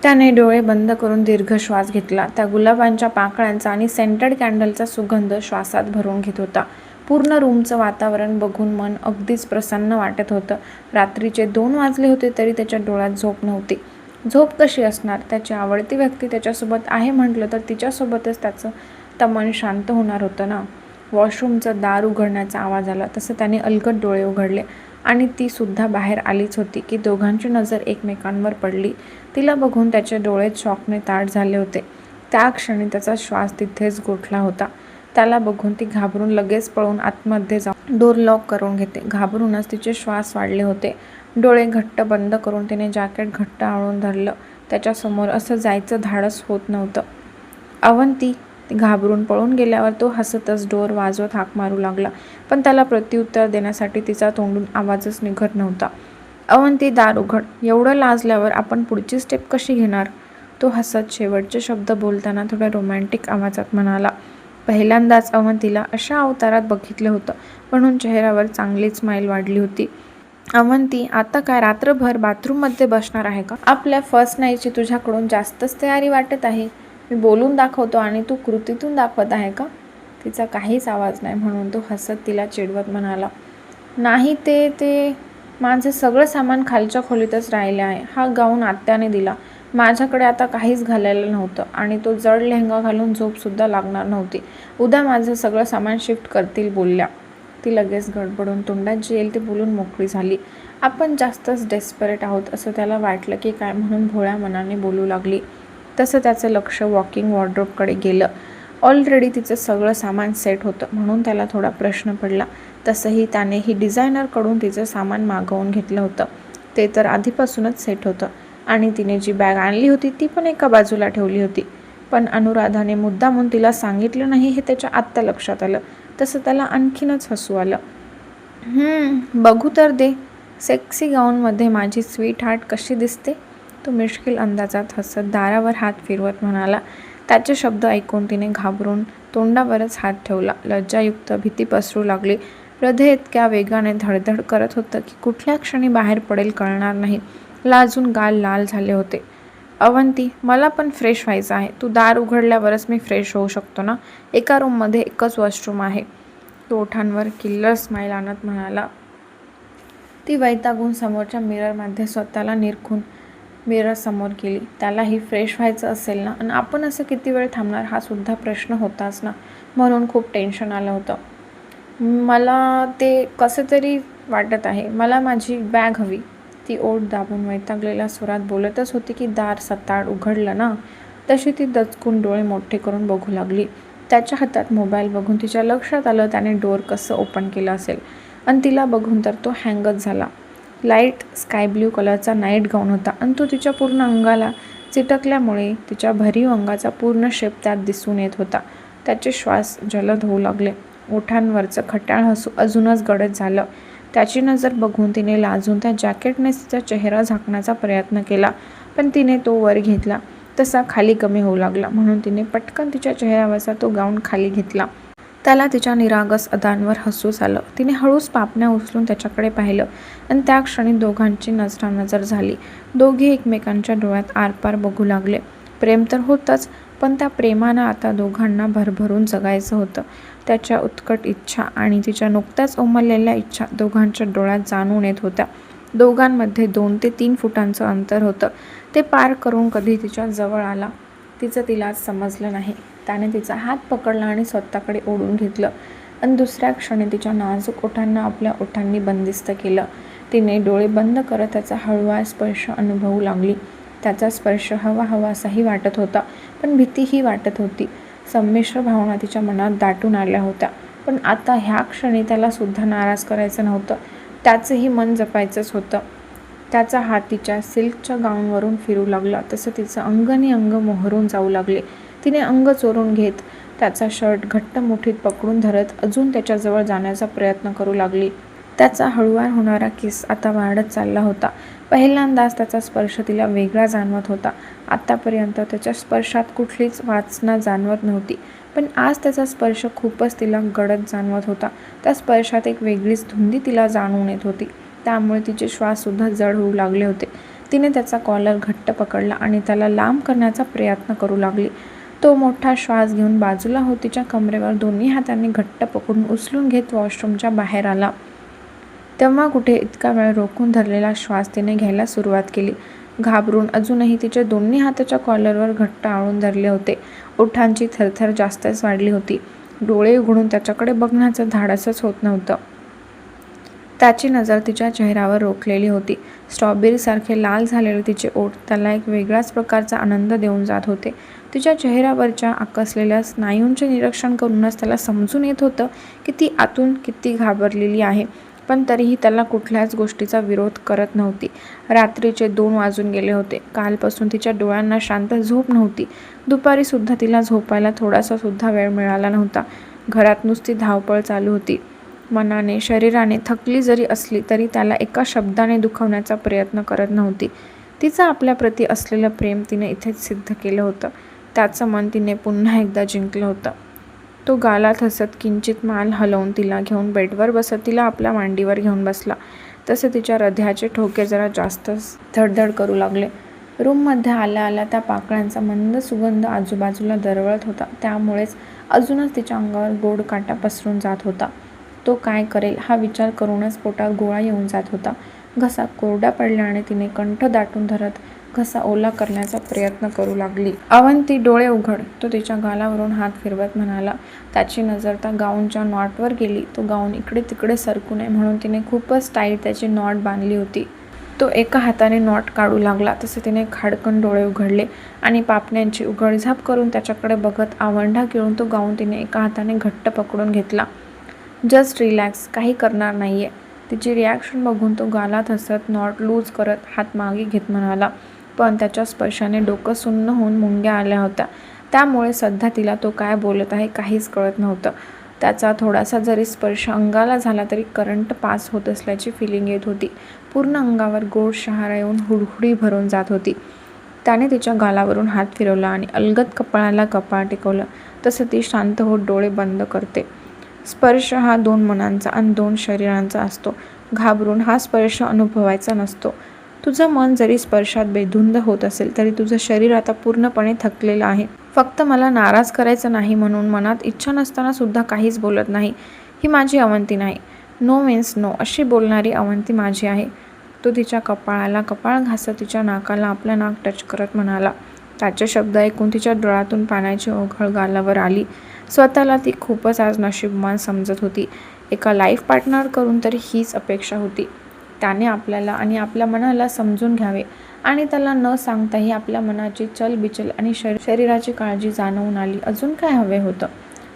त्याने डोळे बंद करून दीर्घ श्वास घेतला. त्या गुलाबांच्या पाकळ्यांचा आणि सेंटेड कॅन्डलचा सुगंध श्वासात भरून घेत होता. पूर्ण रूमचं वातावरण बघून मन अगदीच प्रसन्न वाटत होतं. रात्रीचे 2 वाजले होते तरी त्याच्या डोळ्यात झोप नव्हती. झोप कशी असणार? त्याची आवडती व्यक्ती त्याच्यासोबत आहे म्हटलं तर तिच्यासोबतच त्याचं मन शांत होणार होतं ना. वॉशरूमचं दार उघडण्याचा आवाज आला तसं त्याने अलगद डोळे उघडले आणि ती सुद्धा बाहेर आलीच होती की दोघांची नजर एकमेकांवर पडली. तिला बघून त्याचे डोळे शॉकने ताठ झाले होते. त्या क्षणी त्याचा श्वास तिथेच गोठला होता. त्याला बघून ती घाबरून लगेच पळून आतमध्ये जाऊन डोर लॉक करून घेते. घाबरूनच तिचे श्वास वाढले होते. डोळे घट्ट बंद करून तिने जॅकेट घट्ट आवळून धरलं. त्याच्यासमोर असं जायचं धाडस होत नव्हतं. अवंती! घाबरून पळून गेल्यावर तो हसतच डोर वाजवत हाक मारू लागला, पण त्याला प्रत्युत्तर देण्यासाठी तिचा तोंडून आवाजच निघत नव्हता. अवंती, दार उघड. एवढं लाजल्यावर आपण पुढची स्टेप कशी घेणार? तो हसत शेवटचे शब्द बोलताना थोड्या रोमॅन्टिक आवाजात म्हणाला. पहिल्यांदाच अवंतीला अशा अवतारात बघितलं होतं म्हणून चेहऱ्यावर चांगली स्माईल वाढली होती. अवंती, आता काय रात्रभर बाथरूममध्ये बसणार आहे का? आपल्या फर्स्ट नाईटची तुझ्याकडून जास्तच तयारी वाटत आहे. मी बोलून दाखवतो आणि तू कृतीतून दाखवत आहे का? तिचा काहीच आवाज नाही म्हणून तो हसत तिला चिडवत म्हणाला. नाही, ते माझं सगळं सामान खालच्या खोलीतच राहिले आहे. हा गाऊन आत्याने दिला. माझ्याकडे आता काहीच घालायला नव्हतं आणि तो जड लेहंगा घालून झोपसुद्धा लागणार नव्हती. उद्या माझं सगळं सामान शिफ्ट करतील बोलल्या. ती लगेच गडबडून तोंडात जे येईल ते बोलून मोकळी झाली. आपण जास्तच डेस्परेट आहोत असं त्याला वाटलं की काय म्हणून भोळ्या मनाने बोलू लागली. तसं त्याचं लक्ष वॉकिंग वॉर्डरोबकडे गेलं. ऑलरेडी तिचं सगळं सामान सेट होतं म्हणून त्याला थोडा प्रश्न पडला. तसंही त्याने ही डिझायनरकडून तिचं सामान मागवून घेतलं होतं. ते तर आधीपासूनच सेट होतं आणि तिने जी बॅग आणली होती ती पण एका बाजूला ठेवली होती. पण अनुराधाने मुद्दामून तिला सांगितलं नाही हे त्याच्या आत्ता लक्षात आलं. तसं त्याला आणखीनच हसू आलं. बघू तर दे. सेक्सी गाऊनमध्ये माझी स्वीट हार्ट कशी दिसते? तो मिश्किल अंदाजात हसत दारावर हात फिरवत म्हणाला. त्याचे शब्द ऐकून तिने घाबरून तोंडावरच हात ठेवला. लज्जायुक्त भीती पसरू लागली. हृदय इतक्या वेगाने धडधड करत होतं की कुठल्या क्षणी बाहेर पडेल कळणार नाही. लाजून गाल लाल झाले होते. अवंती, मला पण फ्रेश व्हायचं आहे. तू दार उघडल्यावरच मी फ्रेश होऊ शकतो ना? एका रूममध्ये एकच वॉशरूम आहे. तो ओठांवर किल्लर स्माईल आणत म्हणाला. ती वैतागून समोरच्या मिररमध्ये स्वतःला निरखून मिरर समोर गेली. त्यालाही फ्रेश व्हायचं असेल ना, आणि आपण असं किती वेळ थांबणार हा सुद्धा प्रश्न होताच ना, म्हणून खूप टेन्शन आलं होतं. मला ते कसं तरी वाटत आहे. मला माझी बॅग हवी. ती ओठ दाबून वैतागलेल्या स्वरात बोलतच होती की दार सताड उघडलं ना. तशी ती दचकून डोळे मोठे करून बघू लागली. त्याच्या हातात मोबाईल बघून तिच्या लक्षात आलं त्याने डोअर कसं ओपन केलं असेल आणि तिला बघून तर तो हँगच झाला. लाईट स्काय ब्ल्यू कलरचा नाईट गाऊन होता आणि तो तिच्या पूर्ण अंगाला चिटकल्यामुळे तिच्या भरीव अंगाचा पूर्ण शेप त्यात दिसून येत होता. त्याचे श्वास जलद होऊ लागले. ओठांवरचं खट्याळ हसू अजूनच गडद झालं. त्याची नजर बघून तिने लाजून त्या जॅकेटने तिचा चेहरा झाकण्याचा प्रयत्न केला, पण तिने तो वर घेतला तसा खाली कमी होऊ लागला म्हणून तिने पटकन तिच्या चेहऱ्यावरचा तो गाऊन खाली घेतला. त्याला तिच्या निरागस अदांवर हसूच आलं. तिने हळूच पापण्या उचलून त्याच्याकडे पाहिलं आणि त्या क्षणी दोघांची नजरानजर झाली. दोघे एकमेकांच्या डोळ्यात आरपार बघू लागले. प्रेम तर होतंच, पण त्या प्रेमानं आता दोघांना भरभरून जगायचं होतं. त्याच्या उत्कट इच्छा आणि तिच्या नुकत्याच उमललेल्या इच्छा दोघांच्या डोळ्यात जाणून येत होत्या. दोघांमध्ये 2 ते 3 फुटांचं अंतर होतं. ते पार करून कधी तिच्या जवळ आला तिचं तिलाच समजलं नाही. त्याने तिचा हात पकडला आणि स्वतःकडे ओढून घेतलं आणि दुसऱ्या क्षणी तिच्या नाजूक ओठांना आपल्या ओठांनी बंदिस्त केलं. तिने डोळे बंद करत त्याचा हळूवार स्पर्श अनुभवू लागली. त्याचा स्पर्श हवाहवासाही वाटत होता, पण भीतीही वाटत होती. संमिश्र भावना तिच्या मनात दाटून आल्या होत्या. पण आता ह्या क्षणी त्याला सुद्धा नाराज करायचं नव्हतं. त्याचंही मन जपायचंच होतं. त्याचा हात तिच्या सिल्कच्या गाऊनवरून फिरू लागला तसं तिचं अंगनी अंग मोहरून जाऊ लागले. तिने अंग चोरून घेत त्याचा शर्ट घट्ट मुठीत पकडून धरत अजून त्याच्याजवळ जाण्याचा प्रयत्न करू लागली. त्याचा हळूवार होणारा किस आता वाढत चालला होता. पहिल्यांदाच त्याचा स्पर्श तिला वेगळा जाणवत होता. आतापर्यंत त्याच्या स्पर्शात कुठलीच वासना जाणवत नव्हती, पण आज त्याचा स्पर्श खूपच तिला गडद जाणवत होता. त्या स्पर्शात एक वेगळीच धुंदी तिला जाणवून येत होती. त्यामुळे तिचे श्वाससुद्धा जड होऊ लागले होते. तिने त्याचा कॉलर घट्ट पकडला आणि त्याला लांब करण्याचा प्रयत्न करू लागली. तो मोठा श्वास घेऊन बाजूला होत तिच्या कमरेवर दोन्ही हातांनी घट्ट पकडून उचलून घेत वॉशरूमच्या बाहेर आला. तेव्हा कुठे इतका वेळ रोखून धरलेला श्वास तिने घ्यायला सुरुवात केली. घाबरून अजूनही तिचे दोन्ही हाताच्या कॉलरवर घट्ट आवळून धरले होते. ओठांची थरथर जास्तच वाढली होती. डोळे उघडून त्याच्याकडे बघण्याचं धाडसच होत नव्हतं. त्याची नजर तिच्या चेहऱ्यावर रोखलेली होती. स्ट्रॉबेरीसारखे लाल झालेले तिचे ओठ त्याला एक वेगळाच प्रकारचा आनंद देऊन जात होते. तिच्या चेहऱ्यावरच्या आकसलेल्या स्नायूंचे निरीक्षण करूनच त्याला समजून येत होतं की ती आतून किती घाबरलेली आहे, पण तरीही त्याला कुठल्याच गोष्टीचा विरोध करत नव्हती. रात्रीचे 2 वाजून गेले होते. कालपासून तिच्या डोळ्यांना शांत झोप नव्हती. दुपारीसुद्धा तिला झोपायला थोडासा सुद्धा वेळ मिळाला नव्हता. घरात नुसती धावपळ चालू होती. मनाने शरीराने थकली जरी असली तरी त्याला एका शब्दाने दुखवण्याचा प्रयत्न करत नव्हती. तिचं आपल्याप्रती असलेलं प्रेम तिने इथेच सिद्ध केलं होतं. त्याचं मन तिने पुन्हा एकदा जिंकलं होतं. तो गालात हसत किंचित मान हलवून तिला घेऊन बेडवर बसत तिला आपल्या मांडीवर घेऊन बसला. तसे तिच्या हृदयाचे ठोके जरा जास्तच धडधड करू लागले. रूममध्ये आल्या आल्या त्या पाकळ्यांचा मंद सुगंध आजूबाजूला दरवळत होता. त्यामुळेच अजूनच तिच्या अंगावर गोड काटा पसरून जात होता. तो काय करेल हा विचार करूनच पोटात गोळा येऊन जात होता. घसा कोरडा पडल्याने तिने कंठ दाटून धरत घसा ओला करण्याचा प्रयत्न करू लागली. अवंती, डोळे उघड, तो तिच्या गालावरून हात फिरवत म्हणाला. त्याची नजर त्या गाऊनच्या नॉटवर गेली. तो गाऊन इकडे तिकडे सरकू नये म्हणून तिने खूपच टाईट त्याची नॉट बांधली होती. तो एका हाताने नॉट काढू लागला तसे तिने खाडकन डोळे उघडले आणि पापण्यांची उघडझाप करून त्याच्याकडे बघत आवंढा गिळून तो गाऊन तिने एका हाताने घट्ट पकडून घेतला. जस्ट रिलॅक्स, काही करणार नाहीये. तिची रिॲक्शन बघून तो गालात हसत नॉट लूज करत हात मागे घेत म्हणाला. पण त्याच्या स्पर्शाने डोकं सुन्न होऊन मुंग्या आल्या होत्या. त्यामुळे सध्या तिला तो काय बोलत आहे काहीच कळत नव्हतं. त्याचा थोडासा जरी स्पर्श अंगाला झाला तरी करंट पास होत असल्याची फिलिंग येत होती. पूर्ण अंगावर गोड शहारा येऊन हुडहुडी भरून जात होती. त्याने तिच्या गालावरून हात फिरवला आणि अलगद कपाळाला कपाळ टेकवलं. तसं ती शांत होत डोळे बंद करते. स्पर्श हा 2 मनांचा आणि 2 शरीरांचा असतो. घाबरून हा स्पर्श अनुभवायचा नसतो. तुझं मन जरी स्पर्शात बेधुंद होत असेल तरी तुझं शरीर आता पूर्णपणे थकलेलं आहे. फक्त मला नाराज करायचं नाही म्हणून मनात इच्छा नसताना सुद्धा काहीच बोलत नाही. ही माझी अवंती नाही. नो मीन्स नो अशी बोलणारी अवंती माझी आहे. तो तिच्या कपाळाला कपाळ घासत तिच्या नाकाला आपलं नाक टच करत म्हणाला. त्याचे शब्द ऐकून तिच्या डोळ्यातून पाण्याची ओघळ गालावर आली. स्वतःला ती खूपच आज नशीबवान समजत होती. एका लाईफ पार्टनर करून तरी हीच अपेक्षा होती. त्याने आपल्याला आणि आपल्या मनाला समजून घ्यावे आणि त्याला न सांगताही आपल्या मनाची चलबिचल आणि शरीराची काळजी जाणवून आली. अजून काय हवे होतं?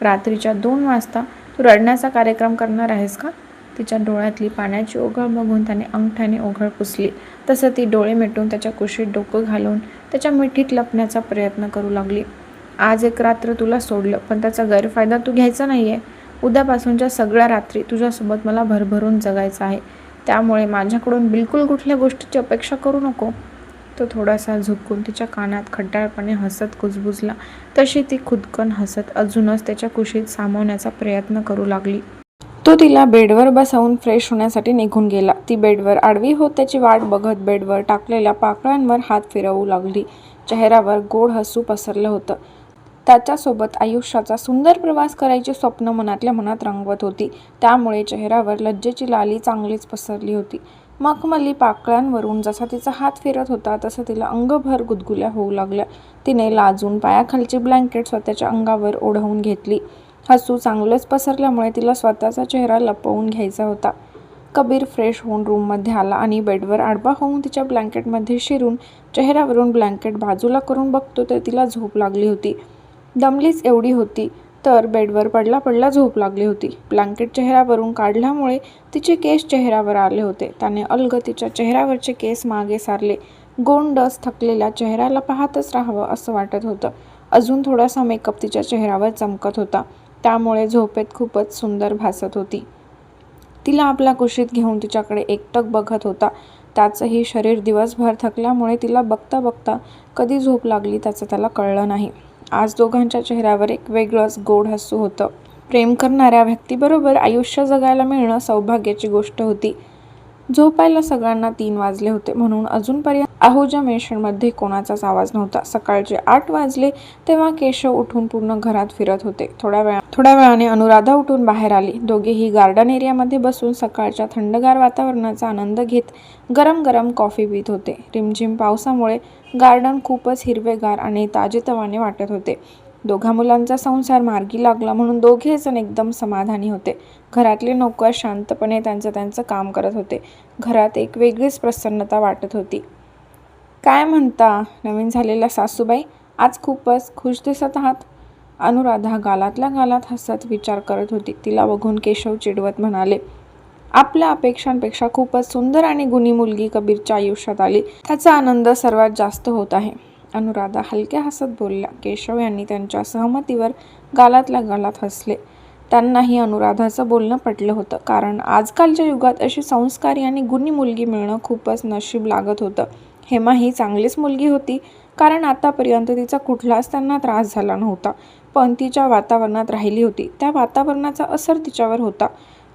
रात्रीच्या 2 वाजता तू रडण्याचा कार्यक्रम करणार आहेस का? तिच्या डोळ्यातली पाण्याची ओघळ बघून त्याने अंगठ्याने ओघळ पुसली. तसं ती डोळे मिटून त्याच्या कुशीत डोकं घालून त्याच्या मिठीत लपण्याचा प्रयत्न करू लागली. आज एक रात्र तुला सोडलं, पण त्याचा गैरफायदा तू घ्यायचा नाहीये. उद्यापासूनच्या सगळ्या रात्री तुझ्यासोबत मला भरभरून जगायचं आहे. त्यामुळे माझ्याकडून बिलकुल कुठल्या गोष्टीची अपेक्षा करू नको. तो थोडासा झुकून तिच्या कानात खड्डाळपणे हसत कुजबुजला. तशी ती खुदकन हसत अजूनच त्याच्या कुशीत सामावण्याचा प्रयत्न करू लागली. तो तिला बेडवर बसवून फ्रेश होण्यासाठी निघून गेला. ती बेडवर आडवी होत त्याची वाट बघत बेडवर टाकलेल्या पाकळ्यांवर हात फिरवू लागली. चेहऱ्यावर गोड हसू पसरलं होतं. त्याच्यासोबत आयुष्याचा सुंदर प्रवास करायची स्वप्न मनातल्या मनात रंगवत होती. त्यामुळे चेहऱ्यावर लज्जेची लाली चांगलीच पसरली होती. मखमली पाकळ्यांवरून जसा तिचा हात फिरत होता तसं तिला अंगभर गुदगुल्या होऊ लागल्या. तिने लाजून पायाखालची ब्लँकेट स्वतःच्या अंगावर ओढवून घेतली. हसू चांगलंच पसरल्यामुळे तिला स्वतःचा चेहरा लपवून घ्यायचा होता. कबीर फ्रेश होऊन रूममध्ये आला आणि बेडवर आडवा होऊन तिच्या ब्लँकेटमध्ये शिरून चेहऱ्यावरून ब्लँकेट बाजूला करून बघतो तर तिला झोप लागली होती. दमलीच एवढी होती तर बेडवर पडला पडला झोप लागली होती. ब्लँकेट चेहऱ्यावरून काढल्यामुळे तिचे केस चेहऱ्यावर आले होते. त्याने अलगद तिच्या चेहऱ्यावरचे केस मागे सारले. गोंडस थकलेल्या चेहऱ्याला पाहतच राहावं असं वाटत होतं. अजून थोडासा मेकअप तिच्या चेहऱ्यावर चमकत होता. त्यामुळे झोपेत खूपच सुंदर भासत होती. तिला आपल्या कुशीत घेऊन तिच्याकडे एकटक बघत होता. त्याचंही शरीर दिवसभर थकल्यामुळे तिला बघता बघता कधी झोप लागली त्याचं त्याला कळलं नाही. आज दोघांच्या चेहऱ्यावर एक वेगळंच गोड हसू होतं. प्रेम करणाऱ्या व्यक्तीबरोबर आयुष्य जगायला मिळणं सौभाग्याची गोष्ट होती. झोपायला सगळ्यांना 3 वाजले होते म्हणून अजूनपर्यंत आहूजा मेन्शनमध्ये कोणाचाच आवाज नव्हता. सकाळचे 8 वाजले तेव्हा केशव उठून पूर्ण घरात फिरत होते. थोड्या वेळाने अनुराधा उठून बाहेर आली. दोघेही गार्डन एरियामध्ये बसून सकाळच्या थंडगार वातावरणाचा आनंद घेत गरम गरम कॉफी पित होते. रिमझिम पावसामुळे गार्डन खूपच हिरवेगार आणि ताजेतवाने वाटत होते. दोघा मुलांचा संसार मार्गी लागला म्हणून दोघे जण एकदम समाधानी होते. घरातले नौकर शांतपणे त्यांचं काम करत होते. घरात एक वेगळीच प्रसन्नता वाटत होती. काय म्हणता नवीन झालेल्या सासूबाई, आज खूपच खुश दिसत आहात. अनुराधा गालातल्या गालात हसत विचार करत होती. तिला बघून केशव चिडवत म्हणाले, आपल्या अपेक्षांपेक्षा खूपच सुंदर आणि गुणी मुलगी कबीरच्या आयुष्यात आली. त्याचा आनंद सर्वात जास्त होत आहे. अनुराधा हलक्या हसत बोलल्या. केशव यांनी त्यांच्या सहमतीवर गालातल्या गालात हसले. त्यांनाही अनुराधाचं बोलणं पटलं होतं, कारण आजकालच्या युगात अशी संस्कारी आणि गुणी मुलगी मिळणं खूपच नशीब लागत होतं. हेमा ही चांगलीच मुलगी होती, कारण आतापर्यंत तिचा कुठलाच त्यांना त्रास झाला नव्हता. पण ती ज्या वातावरणात राहिली होती त्या वातावरणाचा असर तिच्यावर होता.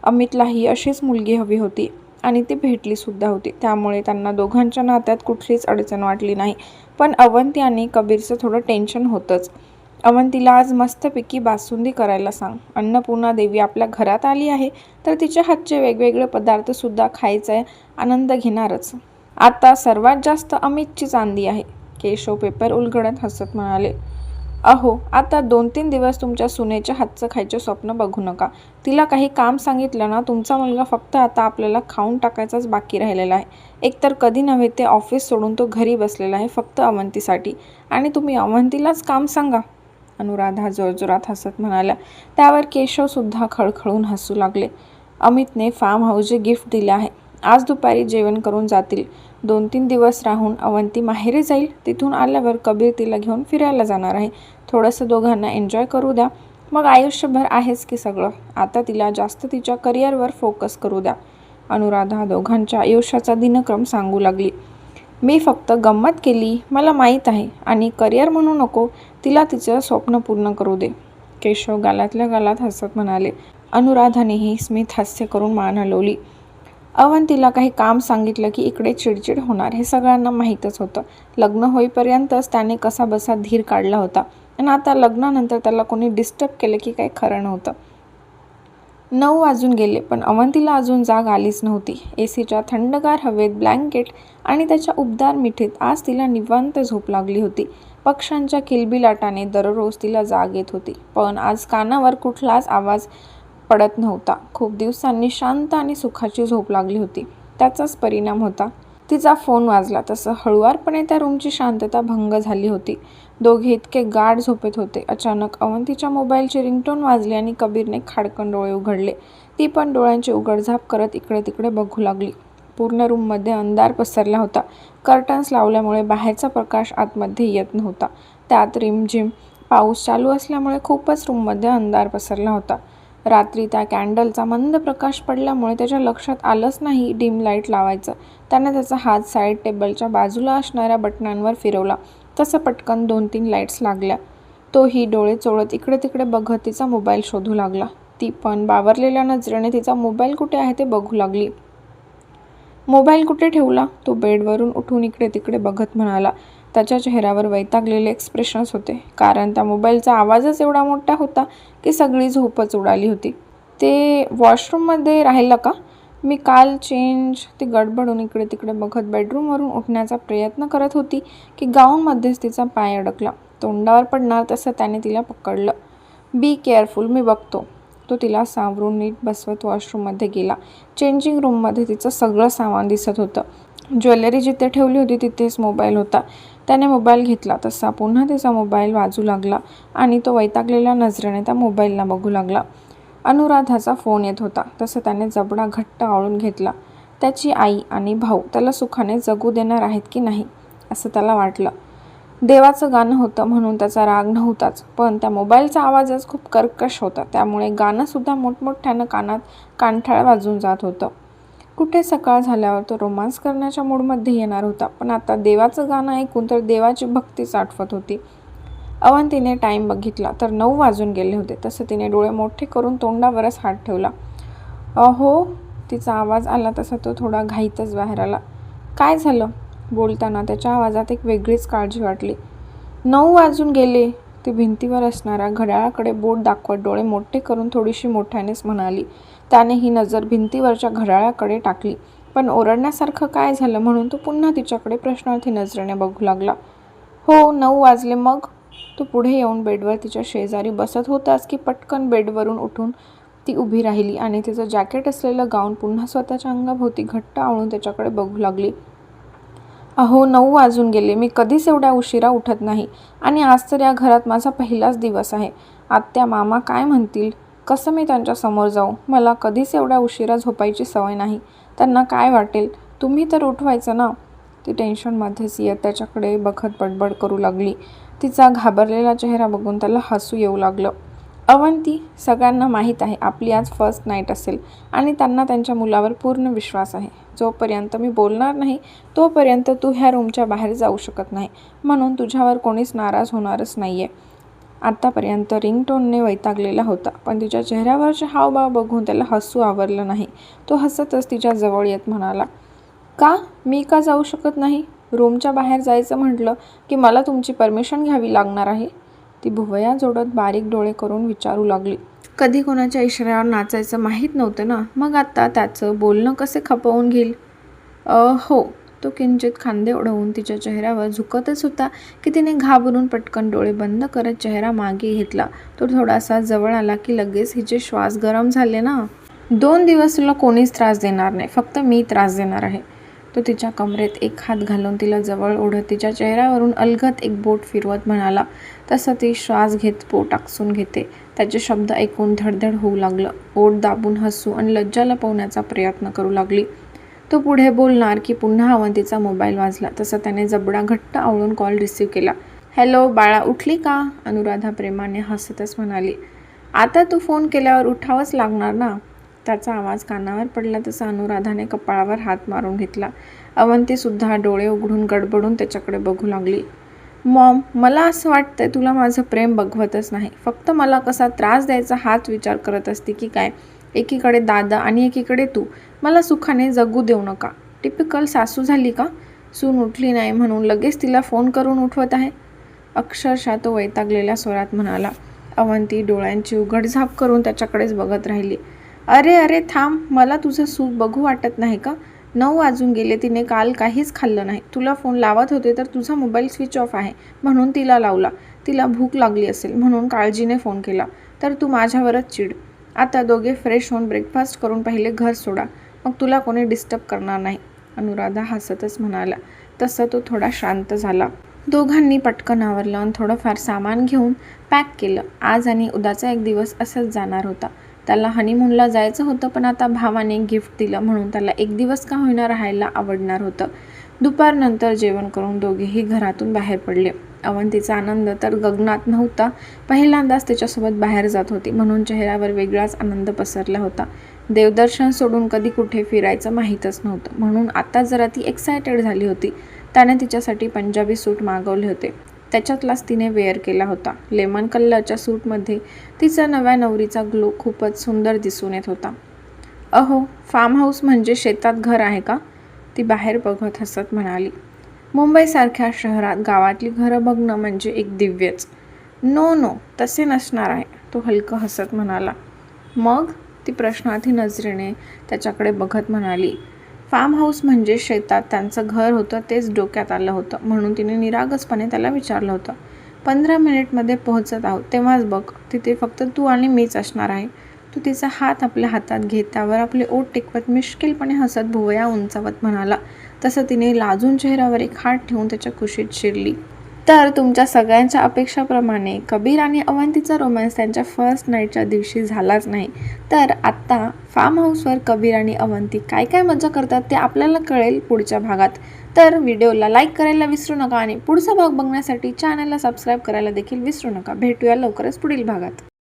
अमितलाही अशीच मुलगी हवी होती आणि ती भेटलीसुद्धा होती. त्यामुळे त्यांना दोघांच्या नात्यात कुठलीच अडचण वाटली नाही. पण अवंती आणि कबीरचं थोडं टेन्शन होतंच. अवंतीला आज मस्तपैकी बासुंदी करायला सांग. अन्नपूर्णा देवी आपल्या घरात आली आहे तर तिच्या हातचे वेगवेगळे पदार्थसुद्धा खायचा आनंद घेणारच. आता सर्वात जास्त अमितची चांदी आहे. केशव पेपर उलगडत हसत म्हणाले, अहो आता 2-3 दिवस तुमच्या सुनेच्या हातचं खायचे स्वप्न बघू नका. तिला काही काम सांगितलं ना, तुमचा मुलगा फक्त आता आपल्याला खाऊन टाकायचाच बाकी राहिलेला आहे. एकतर कधी नव्हे ते ऑफिस सोडून तो घरी बसलेला आहे फक्त अवंतीसाठी, आणि तुम्ही अवंतीलाच काम सांगा. अनुराधा जोरजोरात हसत म्हणाल्या. त्यावर केशवसुद्धा खळखळून हसू लागले. अमितने फार्म हाऊसचे गिफ्ट दिले आहे. आज दुपारी जेवण करून जातील. 2-3 दिवस राहून अवंती माहेरी जाईल. तिथून आल्यावर कबीर तिला घेऊन फिरायला जाणार आहे. थोडंसं दोघांना एन्जॉय करू द्या, मग आयुष्यभर आहेच की सगळं. आता तिला जास्त तिच्या करिअरवर फोकस करू द्या. अनुराधा दोघांच्या आयुष्याचा दिनक्रम सांगू लागली. मी फक्त गंमत केली, मला माहीत आहे, आणि करिअर म्हणू नको, तिला तिचं स्वप्न पूर्ण करू दे. केशव गालातल्या गालात हसत म्हणाले. अनुराधानेही स्मित हास्य करून मान हलवली. अवंतीला काही काम सांगितलं की इकडे चिडचिड होणार हे सगळ्यांना माहीतच होतं. लग्न होईपर्यंतच त्याने कसा बसा धीर काढला होता, आणि आता लग्नानंतर त्याला कोणी डिस्टर्ब केलं की काही खरं नव्हतं. 9 वाजून गेले पण अवंतीला अजून जाग आलीच नव्हती. एसीच्या थंडगार हवेत, ब्लँकेट आणि त्याच्या उबदार मिठीत आज तिला निवांत झोप लागली होती. पक्ष्यांच्या किलबिलाटाने दररोज तिला जाग येत होती, पण आज कानावर कुठलाच आवाज पडत नव्हता. खूप दिवसांनी शांत आणि सुखाची झोप लागली होती. त्याचाच परिणाम होता. तिचा फोन वाजला तसं हळुवारपणे त्या रूमची शांतता भंग झाली होती. दोघे इतके गाढ झोपेत होते. अचानक अवंतीच्या मोबाईलची रिंगटोन वाजली आणि कबीरने खाडकन डोळे उघडले. ती पण डोळ्यांची उघडझाप करत इकडे तिकडे बघू लागली. पूर्ण रूममध्ये अंधार पसरला होता. कर्टन्स लावल्यामुळे बाहेरचा प्रकाश आतमध्ये येत नव्हता. त्यात रिमझिम पाऊस चालू असल्यामुळे खूपच रूममध्ये अंधार पसरला होता. रात्री त्या कॅन्डलचा मंद प्रकाश पडल्यामुळे त्याच्या लक्षात आलंच नाही डिम लाईट लावायचं. त्याने त्याचा हात साईड टेबलच्या बाजूला असणाऱ्या बटनांवर फिरवला. तसं पटकन 2-3 लाईट्स लागल्या. तोही डोळे चोळत इकडे तिकडे बघत तिचा मोबाईल शोधू लागला. ती पण बावरलेल्या नजरेने तिचा मोबाईल कुठे आहे ते बघू लागली. मोबाईल कुठे ठेवला? तो बेडवरून उठून इकडे तिकडे बघत म्हणाला. त्याच्या चेहऱ्यावर वैतागलेले एक्सप्रेशन्स होते, कारण त्या मोबाईलचा आवाजच एवढा मोठा होता की सगळी झोपच उडाली होती. ते वॉशरूममध्ये राहिलं का? मी काल ती गडबडून इकडे तिकडे बघत बेडरूमवरून उठण्याचा प्रयत्न करत होती की गाऊनमध्येच तिचा पाय अडकला. तोंडावर पडणार तसं त्याने तिला पकडलं. बी केअरफुल, मी बघतो. तो तिला सावरून नीट बसवत वॉशरूममध्ये गेला. चेंजिंग रूममध्ये तिचं सगळं सामान दिसत होतं. ज्वेलरी जिथे ठेवली होती तिथेच मोबाईल होता. त्याने मोबाईल घेतला तसा पुन्हा तिचा मोबाईल वाजू लागला आणि तो वैतागलेल्या नजरेने त्या मोबाईलला बघू लागला. अनुराधाचा फोन येत होता. तसं त्याने जबडा घट्ट आवळून घेतला. त्याची आई आणि भाऊ त्याला सुखाने जगू देणार आहेत की नाही असं त्याला वाटलं. देवाचं गाणं होतं म्हणून त्याचा राग नव्हताच, पण त्या मोबाईलचा आवाजच खूप कर्कश होता. त्यामुळे गाणंसुद्धा मोठमोठ्यानं कानात कानठाळ वाजून जात होतं. कुठे सकाळ झाल्यावर तो रोमांस करण्याच्या मूडमध्ये येणार होता, पण आता देवाचं गाणं ऐकून तर देवाची भक्तीच आठवत होती. अवंतीने टाईम बघितला तर 9 वाजून गेले होते. तसं तिने डोळे मोठे करून तोंडावरच हात ठेवला. अहो, तिचा आवाज आला तसा तो थोडा घाईतच बाहेर आला. काय झालं? बोलताना त्याच्या आवाजात एक वेगळीच काळजी वाटली. 9 वाजून गेले. ती भिंतीवर असणाऱ्या घड्याळाकडे बोट दाखवत डोळे मोठे करून थोडीशी मोठ्यानेच म्हणाली. त्याने ही नजर भिंतीवरच्या घड्याळाकडे टाकली, पण ओरडण्यासारखं काय झालं म्हणून तो पुन्हा तिच्याकडे प्रश्नार्थी नजरेने बघू लागला. हो, 9 वाजले मग? तू पुढे येऊन बेडवर तिच्या शेजारी बसत होतास की पटकन बेडवरून उठून ती उभी राहिली आणि तिचं जॅकेट असलेलं गाऊन पुन्हा स्वतःच्या अंगाभोवती घट्ट आवळून त्याच्याकडे बघू लागली. अहो, 9 वाजून गेले. मी कधीच एवढ्या उशिरा उठत नाही आणि आज तर या घरात माझा पहिलाच दिवस आहे. आत्या मामा काय म्हणतील? कसं मी त्यांच्यासमोर जाऊ? मला कधीच एवढ्या उशिरा झोपायची सवय नाही. त्यांना काय वाटेल? तुम्ही तर उठवायचं ना. ती टेन्शनमध्येच येत त्याच्याकडे बघत बडबड करू लागली. तिचा घाबरलेला चेहरा बघून त्याला हसू येऊ लागलं. अवंती, सगळ्यांना माहीत आहे आपली आज फर्स्ट नाईट असेल आणि त्यांना त्यांच्या मुलावर पूर्ण विश्वास आहे. जोपर्यंत मी बोलणार नाही तोपर्यंत तू ह्या रूमच्या बाहेर जाऊ शकत नाही, म्हणून तुझ्यावर कोणीच नाराज होणारच नाही आहे. आत्तापर्यंत रिंगटोनने वैतागलेला होता, पण तिच्या चेहऱ्यावरचे हावभाव बघून त्याला हसू आवरलं नाही. तो हसतच तिच्या जवळ येत म्हणाला, का? मी का जाऊ शकत नाही? रूमच्या बाहेर जायचं म्हटलं की मला तुमची परमिशन घ्यावी लागणार आहे. ती भुवया जोडत बारीक डोळे करून विचारू लागली. कधी कोणाच्या इशाऱ्यावर नाचायचं माहीत नव्हतं ना, मग आता त्याचं बोलणं कसे खपवून घेईल? हो. तो किंचित खांदे ओढवून तिच्या चेहऱ्यावर झुकतच होता की तिने घाबरून पटकन डोळे बंद करत चेहरा मागे घेतला. तो थोडासा जवळ आला की लगेच हिचे श्वास गरम झाले ना. 2 दिवस तुला कोणीच त्रास देणार नाही, फक्त मी त्रास देणार आहे. तो तिच्या कमरेत एक हात घालून तिला जवळ ओढत तिच्या चेहऱ्यावरून अलगद एक बोट फिरवत म्हणाला. तसं ती श्वास घेत पोट आकसून घेते. त्याचे शब्द ऐकून धडधड होऊ लागलं. ओठ दाबून हसू आणि लज्जा लपवण्याचा प्रयत्न करू लागली. तो पुढे बोलणार की पुन्हा अवंतीचा मोबाईल वाजला. तसं त्याने जबडा घट्ट आवळून कॉल रिसीव्ह केला. हॅलो बाळा, उठली का? अनुराधा प्रेमाने हसतच म्हणाली. आता तू फोन केल्यावर उठावंच लागणार ना. त्याचा आवाज कानावर पडला तसा अनुराधाने कपाळावर हात मारून घेतला. अवंतीसुद्धा डोळे उघडून गडबडून त्याच्याकडे बघू लागली. मॉम, मला असं वाटतंय तुला माझं प्रेम बघवतच नाही, फक्त मला कसा त्रास द्यायचा हाच विचार करत असते की काय? एकीकडे दादा आणि एकीकडे तू. मला सुखाने जगू देऊ नका. टिपिकल सासू झाली का? सून उठली नाही म्हणून लगेच तिला फोन करून उठवत आहे. अक्षरशः तो वैतागलेल्या स्वरात म्हणाला. अवंती डोळ्यांची उघडझाप करून त्याच्याकडेच बघत राहिली. अरे थांब, मला तुझं सुख बघू वाटत नाही का? 9 वाजून गेले. तिने काल काहीच खाल्लं नाही. तुला फोन लावत होते तर तुझा मोबाईल स्विच ऑफ आहे म्हणून तिला लावला. तिला भूक लागली असेल म्हणून काळजीने फोन केला, तर तू माझ्यावरच चिड. आता दोघे फ्रेश होऊन ब्रेकफास्ट करून पहिले घर सोडा, मग तुला कोणी डिस्टर्ब करणार नाही. अनुराधा हसतच म्हणाला. तसं तो थोडा शांत झाला. दोघांनी पटकन आवरलं आणि थोडंफार सामान घेऊन पॅक केलं. आज आणि उद्याचा एक दिवस असंच जाणार होता. त्याला हनीमूनला जायचं होतं, पण आता भावाने गिफ्ट दिलं म्हणून त्याला एक दिवस का होईना राहायला आवडणार होतं. दुपारनंतर जेवण करून दोघेही घरातून बाहेर पडले. अवंतीचा आनंद तर गगनात नव्हता. पहिल्यांदाच त्याच्यासोबत बाहेर जात होती म्हणून चेहऱ्यावर वेगळाच आनंद पसरला होता. देवदर्शन सोडून कधी कुठे फिरायचं माहीतच नव्हतं, म्हणून आता जरा ती एक्सायटेड झाली होती. त्याने तिच्यासाठी पंजाबी सूट मागवले होते. त्याच्यातलाच तिने वेअर केला होता. लेमन कलरच्या सूटमध्ये तिचा नव्या नवरीचा ग्लो खूपच सुंदर दिसून येत होता. अहो, फार्म हाऊस म्हणजे शेतात घर आहे का? ती बाहेर बघत हसत म्हणाली. मुंबईसारख्या शहरात गावातली घरं बघणं म्हणजे एक दिव्यच. नो, तसे नसणार आहे, तो हलकं हसत म्हणाला. मग? ती प्रश्नार्थी नजरेने त्याच्याकडे बघत म्हणाली. फार्म हाऊस म्हणजे शेतात त्यांचं घर होतं तेच डोक्यात आलं होतं, म्हणून तिने निरागसपणे त्याला विचारलं होतं. 15 मिनिटमध्ये पोहोचत आहोत, तेव्हाच बघ. तिथे फक्त तू आणि मीच असणार आहे. तू तिचा हात आपल्या हातात घेत त्यावर आपले ओठ टेकवत मिश्किलपणे हसत भुवया उंचावत म्हणाला. तसं तिने लाजून चेहऱ्यावर एक हात ठेवून त्याच्या कुशीत शिरली. तर तुमच्या सगळ्यांच्या अपेक्षाप्रमाणे कबीर आणि अवंतीचा रोमॅन्स त्यांच्या फर्स्ट नाईटच्या दिवशी झालाच नाही. तर आत्ता फार्म हाऊसवर कबीर आणि अवंती काय काय मजा करतात ते आपल्याला कळेल पुढच्या भागात. तर व्हिडिओला लाईक करायला विसरू नका आणि पुढचा भाग बघण्यासाठी चॅनलला सबस्क्राईब करायला देखील विसरू नका. भेटूया लवकरच पुढील भागात.